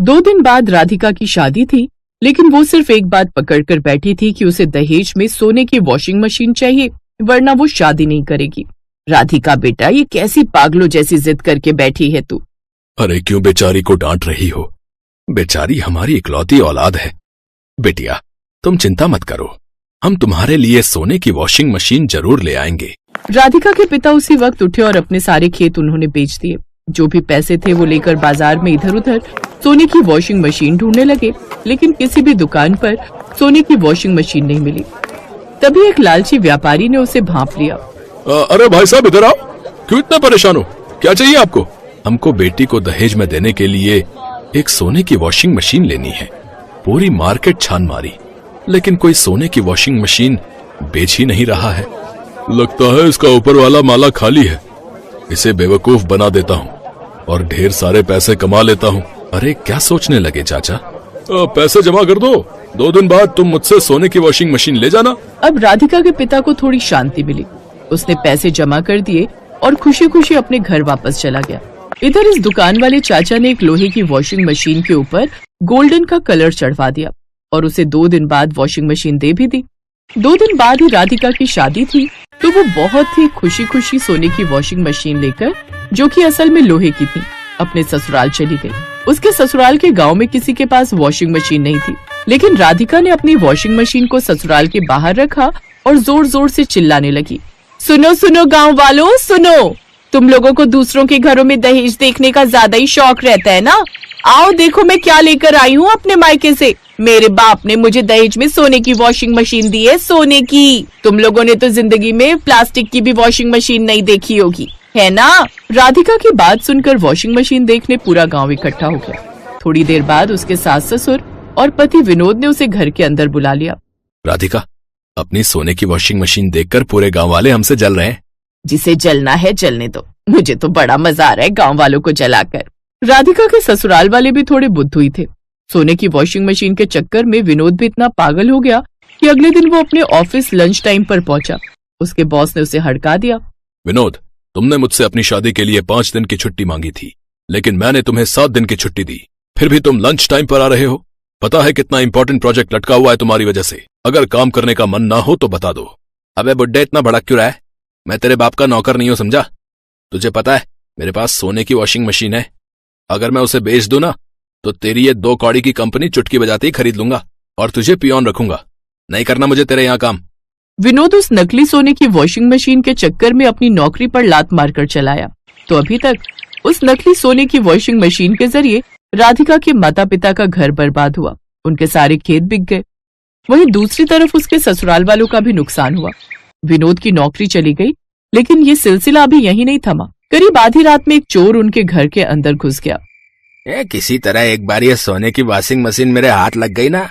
2 दिन बाद राधिका की शादी थी, लेकिन वो सिर्फ एक बात पकड़ कर बैठी थी कि उसे दहेज में सोने की वॉशिंग मशीन चाहिए, वरना वो शादी नहीं करेगी। राधिका बेटा, ये कैसी पागलों जैसी जिद करके बैठी है तू? अरे क्यों बेचारी को डांट रही हो? बेचारी हमारी इकलौती औलाद है। बेटिया, तुम चिंता मत करो, हम तुम्हारे लिए सोने की वॉशिंग मशीन जरूर ले आएंगे। राधिका के पिता उसी वक्त उठे और अपने सारे खेत उन्होंने बेच दिए। जो भी पैसे थे वो लेकर बाजार में इधर उधर सोने की वॉशिंग मशीन ढूंढने लगे, लेकिन किसी भी दुकान पर सोने की वॉशिंग मशीन नहीं मिली। तभी एक लालची व्यापारी ने उसे भांप लिया। अरे भाई साहब, इधर आओ। क्यों इतना परेशान हो? क्या चाहिए आपको? हमको बेटी को दहेज में देने के लिए एक सोने की वॉशिंग मशीन लेनी है। पूरी मार्केट छान मारी, लेकिन कोई सोने की वॉशिंग मशीन बेच ही नहीं रहा है। लगता है इसका ऊपर वाला माला खाली है। इसे बेवकूफ बना देता हूँ और ढेर सारे पैसे कमा लेता हूँ। अरे क्या सोचने लगे चाचा? पैसे जमा कर दो, 2 दिन बाद तुम मुझसे सोने की वॉशिंग मशीन ले जाना। अब राधिका के पिता को थोड़ी शांति मिली। उसने पैसे जमा कर दिए और खुशी खुशी अपने घर वापस चला गया। इधर इस दुकान वाले चाचा ने एक लोहे की वॉशिंग मशीन के ऊपर गोल्डन का कलर चढ़वा दिया और उसे 2 दिन बाद वॉशिंग मशीन दे भी दी। 2 दिन बाद ही राधिका की शादी थी, तो वो बहुत ही खुशी खुशी सोने की वॉशिंग मशीन लेकर, जो कि असल में लोहे की थी, अपने ससुराल चली गई। उसके ससुराल के गांव में किसी के पास वॉशिंग मशीन नहीं थी, लेकिन राधिका ने अपनी वॉशिंग मशीन को ससुराल के बाहर रखा और जोर जोर से चिल्लाने लगी, सुनो सुनो गांव वालों, सुनो, तुम लोगों को दूसरों के घरों में दहेज देखने का ज्यादा ही शौक रहता है ना। आओ देखो मैं क्या लेकर आई हूँ अपने मायके से। मेरे बाप ने मुझे दहेज में सोने की वॉशिंग मशीन दी है, सोने की। तुम लोगों ने तो जिंदगी में प्लास्टिक की भी वॉशिंग मशीन नहीं देखी होगी, है ना। राधिका की बात सुनकर वॉशिंग मशीन देखने पूरा गांव इकट्ठा हो गया। थोड़ी देर बाद उसके सास ससुर और पति विनोद ने उसे घर के अंदर बुला लिया। राधिका, अपनी सोने की वॉशिंग मशीन देखकर पूरे गांव वाले हमसे जल रहे हैं। जिसे जलना है जलने दो, मुझे तो बड़ा मजा आ रहा है गांव वालों को जलाकर। राधिका के ससुराल वाले भी थोड़े बुद्धू थे। सोने की वॉशिंग मशीन के चक्कर में विनोद भी इतना पागल हो गया कि अगले दिन वो अपने ऑफिस लंच टाइम पर पहुंचा। उसके बॉस ने उसे हड़का दिया। विनोद, तुमने मुझसे अपनी शादी के लिए 5 दिन की छुट्टी मांगी थी, लेकिन मैंने तुम्हें 7 दिन की छुट्टी दी, फिर भी तुम लंच टाइम पर आ रहे हो। पता है कितना इंपॉर्टेंट प्रोजेक्ट लटका हुआ है तुम्हारी वजह से। अगर काम करने का मन ना हो तो बता दो। अबे बुड्ढे, इतना भड़क क्यों रहा है? मैं तेरे बाप का नौकर नहीं हूं, समझा? तुझे पता है मेरे पास सोने की वॉशिंग मशीन है। अगर मैं उसे बेच दूं ना, तो तेरी ये 2 कौड़ी की कंपनी चुटकी बजाते ही खरीद लूंगा और तुझे पियोन रखूंगा। नहीं करना मुझे तेरे यहाँ काम। विनोद उस नकली सोने की वॉशिंग मशीन के चक्कर में अपनी नौकरी पर लात मारकर चलाया, तो अभी तक उस नकली सोने की वॉशिंग मशीन के जरिए राधिका के माता पिता का घर बर्बाद हुआ, उनके सारे खेत बिक गए। वहीं दूसरी तरफ उसके ससुराल वालों का भी नुकसान हुआ। विनोद की नौकरी चली गई, लेकिन ये सिलसिला अभी यही नहीं थमा। करीब आधी रात में एक चोर उनके घर के अंदर घुस गया। किसी तरह एक बार ये सोने की वॉशिंग मशीन मेरे हाथ लग गई ना,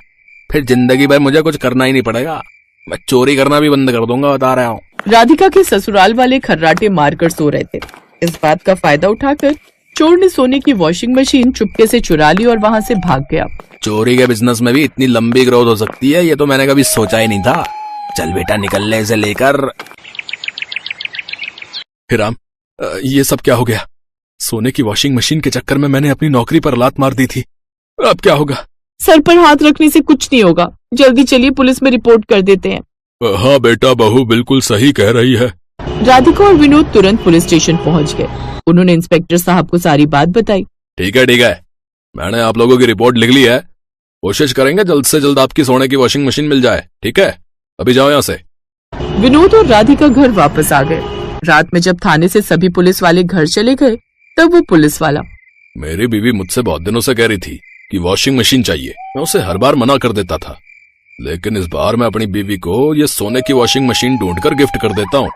फिर जिंदगी भर मुझे कुछ करना ही नहीं पड़ेगा। मैं चोरी करना भी बंद कर दूंगा, बता रहा हूँ। राधिका के ससुराल वाले खर्राटे मारकर सो रहे थे। इस बात का फायदा उठाकर चोर ने सोने की वॉशिंग मशीन चुपके से चुरा ली और वहाँ से भाग गया। चोरी के बिजनेस में भी इतनी लंबी ग्रोथ हो सकती है, ये तो मैंने कभी सोचा ही नहीं था। चल बेटा, निकलने से लेकर। हिराम, ये सब क्या हो गया? सोने की वॉशिंग मशीन के चक्कर में मैंने अपनी नौकरी पर लात मार दी थी। अब क्या होगा? सर पर हाथ रखने से कुछ नहीं होगा, जल्दी चलिए पुलिस में रिपोर्ट कर देते हैं। हाँ बेटा, बहू बिल्कुल सही कह रही है। राधिका और विनोद तुरंत पुलिस स्टेशन पहुंच गए। उन्होंने इंस्पेक्टर साहब को सारी बात बताई। ठीक है, मैंने आप लोगों की रिपोर्ट लिख ली है। कोशिश करेंगे जल्द से जल्द आपकी सोने की वॉशिंग मशीन मिल जाए। ठीक है, अभी जाओ यहाँ से। विनोद और राधिका घर वापस आ गए। रात में जब थाने से सभी पुलिस वाले घर चले गए, तब वो पुलिस वाला, मेरी बीवी मुझसे बहुत दिनों से कह रही थी कि वॉशिंग मशीन चाहिए। मैं उसे हर बार मना कर देता था, लेकिन इस बार मैं अपनी बीवी को ये सोने की वॉशिंग मशीन ढूंढकर गिफ्ट कर देता हूँ,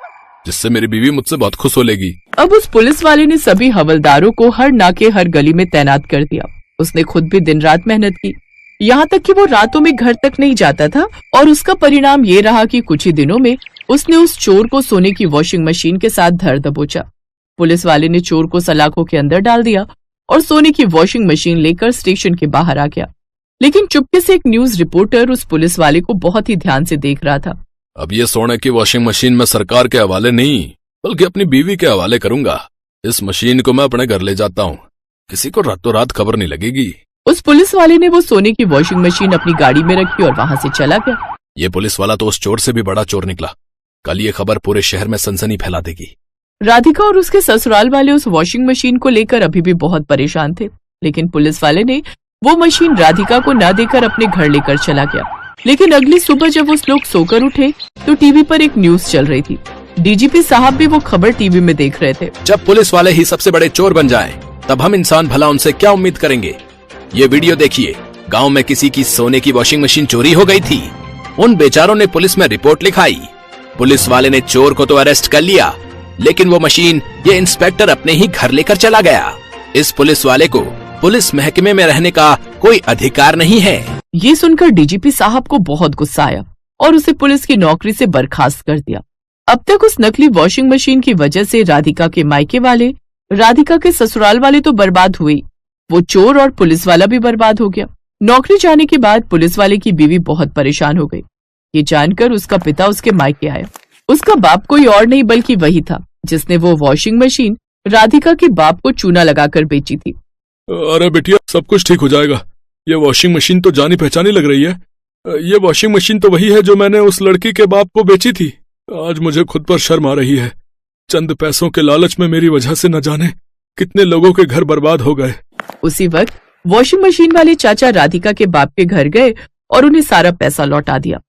जिससे मेरी बीवी मुझसे बहुत खुश हो लेगी। अब उस पुलिस वाले ने सभी हवलदारों को हर नाके हर गली में तैनात कर दिया। उसने खुद भी दिन रात मेहनत की, यहाँ तक कि वो रातों में घर तक नहीं जाता था, और उसका परिणाम ये रहा कि कुछ ही दिनों में उसने उस चोर को सोने की वॉशिंग मशीन के साथ धर दबोचा। पुलिस वाले ने चोर को सलाखों के अंदर डाल दिया और सोने की वॉशिंग मशीन लेकर स्टेशन के बाहर आ गया। लेकिन चुपके से एक न्यूज रिपोर्टर उस पुलिस वाले को बहुत ही ध्यान से देख रहा था। अब ये सोने की वॉशिंग मशीन मैं सरकार के हवाले नहीं, बल्कि अपनी बीवी के हवाले करूंगा। इस मशीन को मैं अपने घर ले जाता हूँ, किसी को रातों रात खबर नहीं लगेगी। उस पुलिस वाले ने वो सोने की वॉशिंग मशीन अपनी गाड़ी में रखी और वहां से चला गया। ये पुलिस वाला तो उस चोर से भी बड़ा चोर निकला। कल ये खबर पूरे शहर में सनसनी फैला देगी। राधिका और उसके ससुराल वाले उस वॉशिंग मशीन को लेकर अभी भी बहुत परेशान थे, लेकिन पुलिस वाले ने वो मशीन राधिका को ना देकर अपने घर लेकर चला गया। लेकिन अगली सुबह जब वो लोग सोकर उठे तो टीवी पर एक न्यूज चल रही थी। डीजीपी साहब भी वो खबर टीवी में देख रहे थे। जब पुलिस वाले ही सबसे बड़े चोर बन जाएं, तब हम इंसान भला उनसे क्या उम्मीद करेंगे। ये वीडियो देखिए, गांव में किसी की सोने की वॉशिंग मशीन चोरी हो गई थी। उन बेचारों ने पुलिस में रिपोर्ट लिखाई। पुलिस वाले ने चोर को तो अरेस्ट कर लिया, लेकिन वो मशीन ये इंस्पेक्टर अपने ही घर लेकर चला गया। इस पुलिस वाले को पुलिस महकमे में रहने का कोई अधिकार नहीं है। ये सुनकर डीजीपी साहब को बहुत गुस्सा आया और उसे पुलिस की नौकरी से बर्खास्त कर दिया। अब तक उस नकली वॉशिंग मशीन की वजह से राधिका के मायके वाले, राधिका के ससुराल वाले तो बर्बाद हुए, वो चोर और पुलिस वाला भी बर्बाद हो गया। नौकरी जाने के बाद पुलिस वाले की बीवी बहुत परेशान हो गई। ये जानकर उसका पिता उसके मायके आया। उसका बाप कोई और नहीं बल्कि वही था जिसने वो वॉशिंग मशीन राधिका के बाप को चूना लगाकर बेची थी। अरे बिटिया, सब कुछ ठीक हो जाएगा। ये वॉशिंग मशीन तो जानी पहचानी लग रही है। ये वॉशिंग मशीन तो वही है जो मैंने उस लड़की के बाप को बेची थी। आज मुझे खुद पर शर्म आ रही है। चंद पैसों के लालच में मेरी वजह से न जाने कितने लोगों के घर बर्बाद हो गए। उसी वक्त वॉशिंग मशीन वाले चाचा राधिका के बाप के घर गए और उन्हें सारा पैसा लौटा दिया।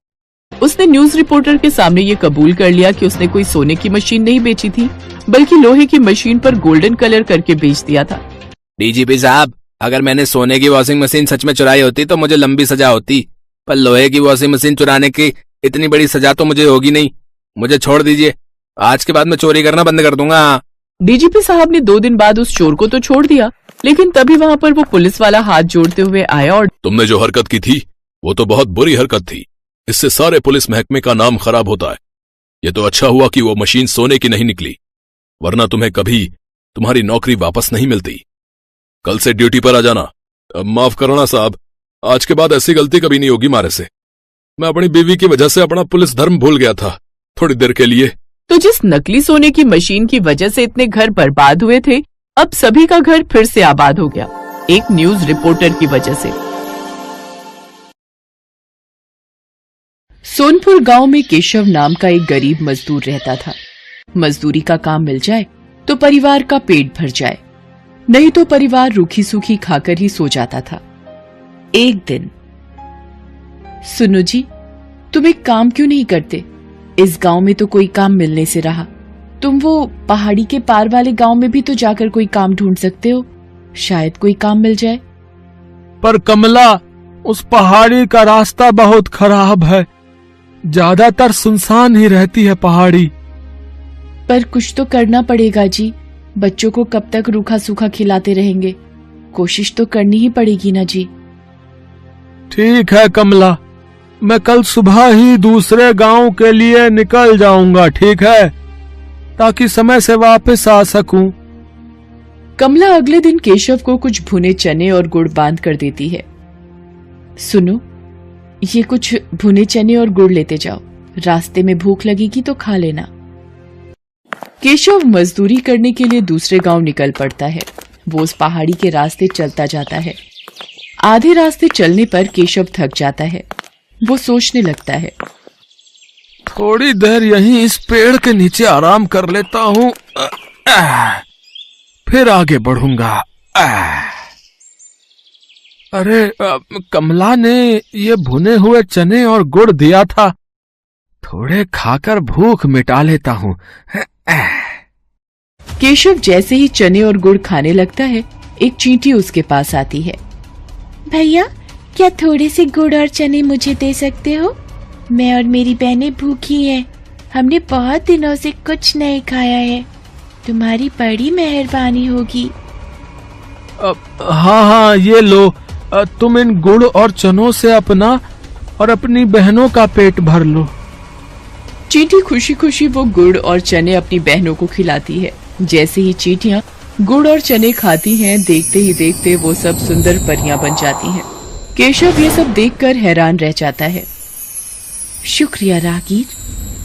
उसने न्यूज रिपोर्टर के सामने ये कबूल कर लिया कि उसने कोई सोने की मशीन नहीं बेची थी, बल्कि लोहे की मशीन पर गोल्डन कलर करके बेच दिया था। डीजीपी साहब, अगर मैंने सोने की वॉशिंग मशीन सच में चुराई होती तो मुझे लंबी सजा होती, पर लोहे की वॉशिंग मशीन चुराने की इतनी बड़ी सजा तो मुझे होगी नहीं। मुझे छोड़ दीजिए, आज के बाद मैं चोरी करना बंद कर दूंगा। डीजीपी साहब ने 2 दिन बाद उस चोर को तो छोड़ दिया, लेकिन तभी वहाँ पर वो पुलिस वाला हाथ जोड़ते हुए आया और तुमने जो हरकत की थी वो तो बहुत बुरी हरकत थी। इससे सारे पुलिस महकमे का नाम खराब होता है। ये तो अच्छा हुआ कि वो मशीन सोने की नहीं निकली, वरना तुम्हें कभी तुम्हारी नौकरी वापस नहीं मिलती। कल से ड्यूटी पर आ जाना। माफ करना साहब, आज के बाद ऐसी गलती कभी नहीं होगी मारे से। मैं अपनी बीवी की वजह से अपना पुलिस धर्म भूल गया था थोड़ी देर के लिए। तो जिस नकली सोने की मशीन की वजह से इतने घर बर्बाद हुए थे, अब सभी का घर फिर से आबाद हो गया, एक न्यूज रिपोर्टर की वजह से। सोनपुर गांव में केशव नाम का एक गरीब मजदूर रहता था। मजदूरी का काम मिल जाए तो परिवार का पेट भर जाए, नहीं तो परिवार रूखी सूखी खाकर ही सो जाता था। एक दिन, सुनो जी, तुम एक काम क्यों नहीं करते? इस गांव में तो कोई काम मिलने से रहा। तुम वो पहाड़ी के पार वाले गांव में भी तो जाकर कोई काम ढूंढ सकते हो, शायद कोई काम मिल जाए। पर कमला, उस पहाड़ी का रास्ता बहुत खराब है, ज्यादातर सुनसान ही रहती है पहाड़ी। पर कुछ तो करना पड़ेगा जी, बच्चों को कब तक रूखा सूखा खिलाते रहेंगे? कोशिश तो करनी ही पड़ेगी ना जी। ठीक है कमला, मैं कल सुबह ही दूसरे गांव के लिए निकल जाऊंगा, ठीक है, ताकि समय से वापस आ सकूं। कमला अगले दिन केशव को कुछ भुने चने और गुड़ बांध कर देती है। सुनो, ये कुछ भुने चने और गुड़ लेते जाओ, रास्ते में भूख लगेगी तो खा लेना। केशव मजदूरी करने के लिए दूसरे गांव निकल पड़ता है। वो उस पहाड़ी के रास्ते चलता जाता है। आधे रास्ते चलने पर केशव थक जाता है। वो सोचने लगता है, थोड़ी देर यहीं इस पेड़ के नीचे आराम कर लेता हूँ, फिर आगे बढ़ूंगा। अरे कमला ने ये भुने हुए चने और गुड़ दिया था, थोड़े खाकर भूख मिटा लेता हूँ। केशव जैसे ही चने और गुड़ खाने लगता है, एक चींटी उसके पास आती है। भैया, क्या थोड़े से गुड़ और चने मुझे दे सकते हो? मैं और मेरी बहनें भूखी हैं। हमने बहुत दिनों से कुछ नहीं खाया है। तुम्हारी बड़ी मेहरबानी होगी। हाँ हाँ, ये लो, तुम इन गुड़ और चनों से अपना और अपनी बहनों का पेट भर लो। चींटी खुशी खुशी वो गुड़ और चने अपनी बहनों को खिलाती है। जैसे ही चींटियां गुड़ और चने खाती हैं, देखते ही देखते वो सब सुंदर परियां बन जाती हैं। केशव ये सब देखकर हैरान रह जाता है। शुक्रिया रागीर,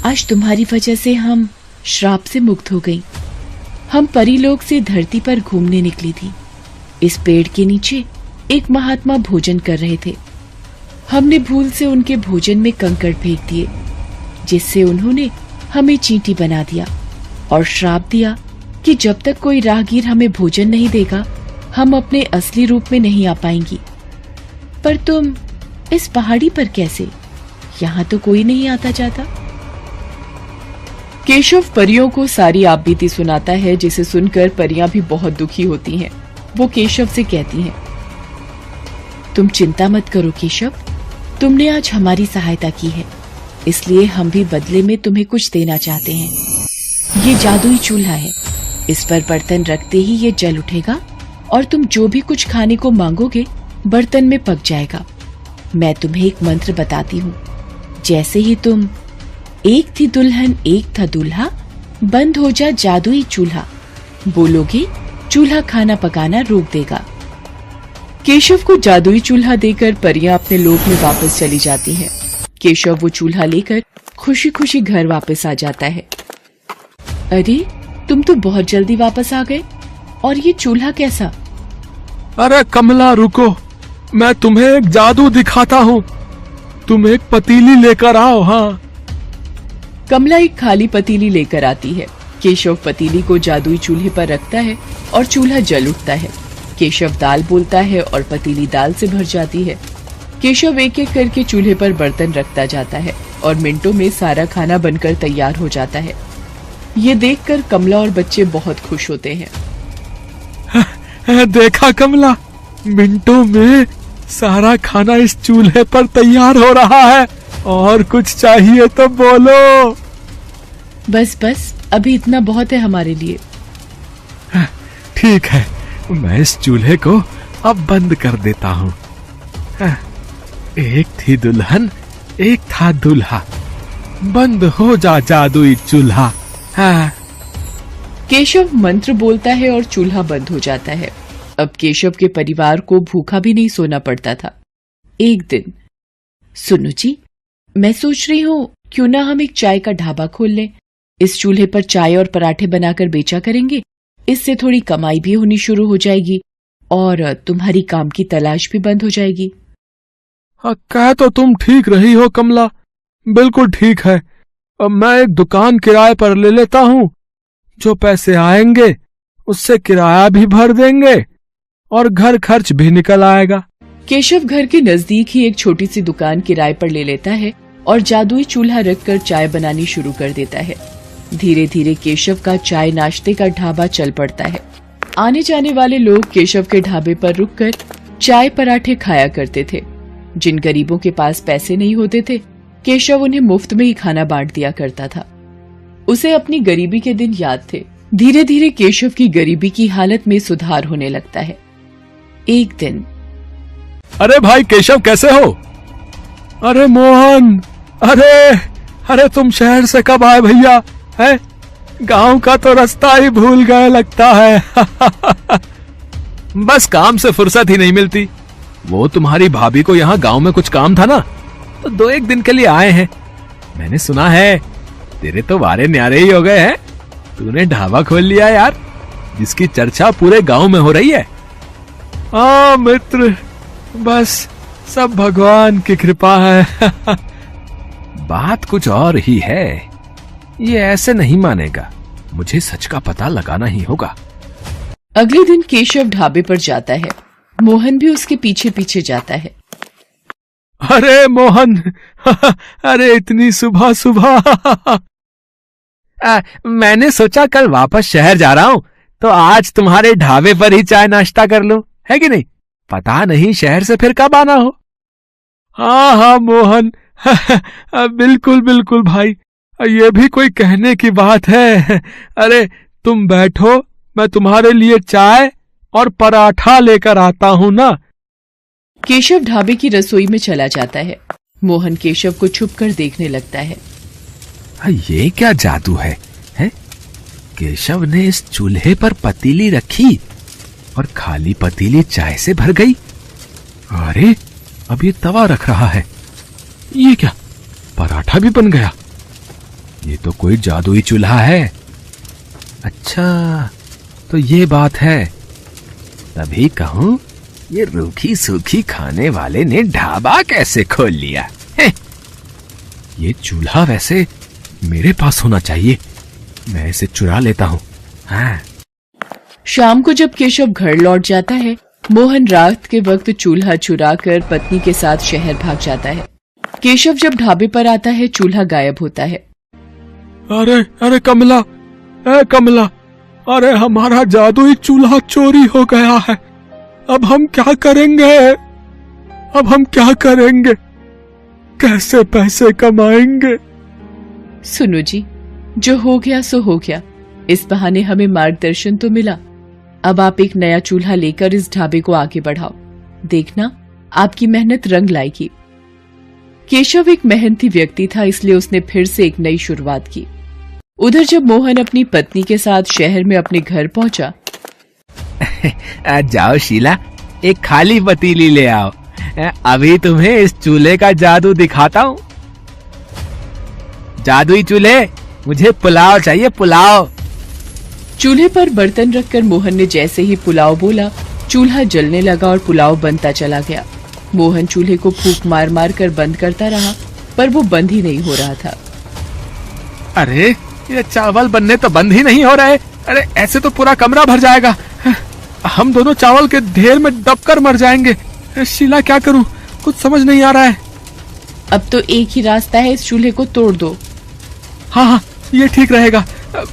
आज तुम्हारी वजह से हम श्राप से मुक्त हो गई। हम परी लोक से धरती पर घूमने निकली थी। इस पेड़ के नीचे एक महात्मा भोजन कर रहे थे। हमने भूल से उनके भोजन में कंकड़ फेंक दिए, जिससे उन्होंने हमें चींटी बना दिया और श्राप दिया कि जब तक कोई राहगीर हमें भोजन नहीं देगा, हम अपने असली रूप में नहीं आ पाएंगी। पर तुम इस पहाड़ी पर कैसे? यहाँ तो कोई नहीं आता जाता। केशव परियों को सारी आपबीती सुनाता है, जिसे सुनकर परियां भी बहुत दुखी होती हैं। वो केशव से कहती हैं, तुम चिंता मत करो केशव, तुमने आज हमारी सहायता की है, इसलिए हम भी बदले में तुम्हें कुछ देना चाहते हैं। ये जादुई चूल्हा है, इस पर बर्तन रखते ही ये जल उठेगा और तुम जो भी कुछ खाने को मांगोगे बर्तन में पक जाएगा। मैं तुम्हें एक मंत्र बताती हूँ। जैसे ही तुम एक थी दुल्हन एक था दूल्हा, बंद हो जा जादुई चूल्हा बोलोगे, चूल्हा खाना पकाना रोक देगा। केशव को जादुई चूल्हा देकर परियां अपने लोक में वापस चली जाती हैं। केशव वो चूल्हा लेकर खुशी खुशी घर वापस आ जाता है। अरे तुम तो बहुत जल्दी वापस आ गए, और ये चूल्हा कैसा? अरे कमला रुको, मैं तुम्हें एक जादू दिखाता हूँ। तुम एक पतीली लेकर आओ। हाँ। कमला एक खाली पतीली लेकर आती है। केशव पतीली को जादुई चूल्हे पर रखता है और चूल्हा जल उठता है। केशव दाल बोलता है और पतीली दाल से भर जाती है। केशव एक एक करके चूल्हे पर बर्तन रखता जाता है और मिनटों में सारा खाना बनकर तैयार हो जाता है। ये देखकर कमला और बच्चे बहुत खुश होते हैं। देखा कमला, मिनटों में सारा खाना इस चूल्हे पर तैयार हो रहा है। और कुछ चाहिए तो बोलो। बस बस, अभी इतना बहुत है हमारे लिए। ठीक है, मैं इस चूल्हे को अब बंद कर देता हूँ। एक थी दुल्हन एक था दूल्हा, बंद हो जा जादुई चूल्हा। केशव मंत्र बोलता है और चूल्हा बंद हो जाता है। अब केशव के परिवार को भूखा भी नहीं सोना पड़ता था। एक दिन, सुनो जी, मैं सोच रही हूँ क्यों ना हम एक चाय का ढाबा खोल लें। इस चूल्हे पर चाय और पराठे बनाकर बेचा करेंगे। इससे थोड़ी कमाई भी होनी शुरू हो जाएगी और तुम्हारी काम की तलाश भी बंद हो जाएगी। कह तो तुम ठीक रही हो कमला, बिल्कुल ठीक है। अब मैं एक दुकान किराए पर ले लेता हूँ। जो पैसे आएंगे उससे किराया भी भर देंगे और घर खर्च भी निकल आएगा। केशव घर के नजदीक ही एक छोटी सी दुकान किराए पर ले लेता है और जादुई चूल्हा रखकर चाय बनानी शुरू कर देता है। धीरे धीरे केशव का चाय नाश्ते का ढाबा चल पड़ता है। आने जाने वाले लोग केशव के ढाबे पर रुककर चाय पराठे खाया करते थे। जिन गरीबों के पास पैसे नहीं होते थे, केशव उन्हें मुफ्त में ही खाना बांट दिया करता था। उसे अपनी गरीबी के दिन याद थे। धीरे धीरे केशव की गरीबी की हालत में सुधार होने लगता है। एक दिन, अरे भाई केशव, कैसे हो? अरे मोहन, अरे तुम शहर से कब आए भैया? है, गांव का तो रास्ता ही भूल गए लगता है। बस काम से फुर्सत ही नहीं मिलती। वो तुम्हारी भाभी को यहाँ गांव में कुछ काम था ना, तो 2-1 दिन के लिए आए हैं। मैंने सुना है तेरे तो वारे न्यारे ही हो गए हैं। तूने ढाबा खोल लिया यार, जिसकी चर्चा पूरे गांव में हो रही है। हाँ मित्र, बस सब भगवान की कृपा है। बात कुछ और ही है। ये ऐसे नहीं मानेगा, मुझे सच का पता लगाना ही होगा। अगले दिन केशव ढाबे पर जाता है। मोहन भी उसके पीछे पीछे जाता है। अरे मोहन, अरे इतनी सुबह सुबह। मैंने सोचा कल वापस शहर जा रहा हूँ, तो आज तुम्हारे ढाबे पर ही चाय नाश्ता कर लूं, है कि नहीं? पता नहीं शहर से फिर कब आना हो। हाँ मोहन, बिल्कुल बिल्कुल भाई, ये भी कोई कहने की बात है। अरे तुम बैठो, मैं तुम्हारे लिए चाय और पराठा लेकर आता हूँ ना। केशव ढाबे की रसोई में चला जाता है। मोहन केशव को छुपकर देखने लगता है। ये क्या जादू है? केशव ने इस चूल्हे पर पतीली रखी और खाली पतीली चाय से भर गई। अरे अब ये तवा रख रहा है, ये क्या पराठा भी बन गया? ये तो कोई जादुई चूल्हा है। अच्छा, तो ये बात है। तभी कहूं ये रूखी सूखी खाने वाले ने ढाबा कैसे खोल लिया है? ये चूल्हा वैसे मेरे पास होना चाहिए, मैं इसे चुरा लेता हूँ। हाँ। शाम को जब केशव घर लौट जाता है, मोहन रात के वक्त चूल्हा चुराकर पत्नी के साथ शहर भाग जाता है। केशव जब ढाबे पर आता है, चूल्हा गायब होता है। अरे अरे कमला, कमला, अरे हमारा जादुई चूल्हा चोरी हो गया है। अब हम क्या करेंगे? अब हम क्या करेंगे? कैसे पैसे कमाएंगे? सुनो जी, जो हो गया सो हो गया। इस बहाने हमें मार्गदर्शन तो मिला। अब आप एक नया चूल्हा लेकर इस ढाबे को आगे बढ़ाओ। देखना, आपकी मेहनत रंग लाएगी। केशव एक मेहनती व्यक्ति था, इसलिए उसने फिर से एक नई शुरुआत की। उधर जब मोहन अपनी पत्नी के साथ शहर में अपने घर पहुंचा, जाओ शीला, एक खाली पतीली ले आओ, अभी तुम्हें इस चूल्हे का जादू दिखाता हूँ। जादुई चूल्हे, मुझे पुलाव चाहिए, पुलाव। चूल्हे पर बर्तन रखकर मोहन ने जैसे ही पुलाव बोला, चूल्हा जलने लगा और पुलाव बनता चला गया। मोहन चूल्हे को फूंक मार मार कर बंद करता रहा, पर वो बंद ही नहीं हो रहा था। अरे ये चावल बनने तो बंद ही नहीं हो रहे। अरे ऐसे तो पूरा कमरा भर जाएगा, हम दोनों चावल के ढेर में दबकर मर जाएंगे। शीला, क्या करूं? कुछ समझ नहीं आ रहा है। अब तो एक ही रास्ता है, इस चूल्हे को तोड़ दो। हाँ हाँ, ये ठीक रहेगा।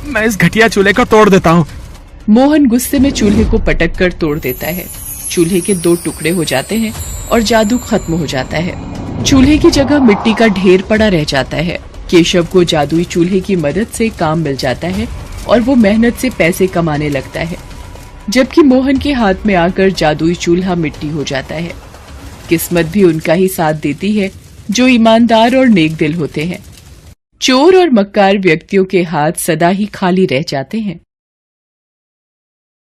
मैं इस घटिया चूल्हे को तोड़ देता हूँ। मोहन गुस्से में चूल्हे को पटक कर तोड़ देता है। चूल्हे के 2 टुकड़े हो जाते हैं और जादू खत्म हो जाता है। चूल्हे की जगह मिट्टी का ढेर पड़ा रह जाता है। केशव को जादुई चूल्हे की मदद से काम मिल जाता है और वो मेहनत से पैसे कमाने लगता है, जबकि मोहन के हाथ में आकर जादुई चूल्हा मिट्टी हो जाता है। किस्मत भी उनका ही साथ देती है जो ईमानदार और नेक दिल होते हैं। चोर और मक्कार व्यक्तियों के हाथ सदा ही खाली रह जाते हैं।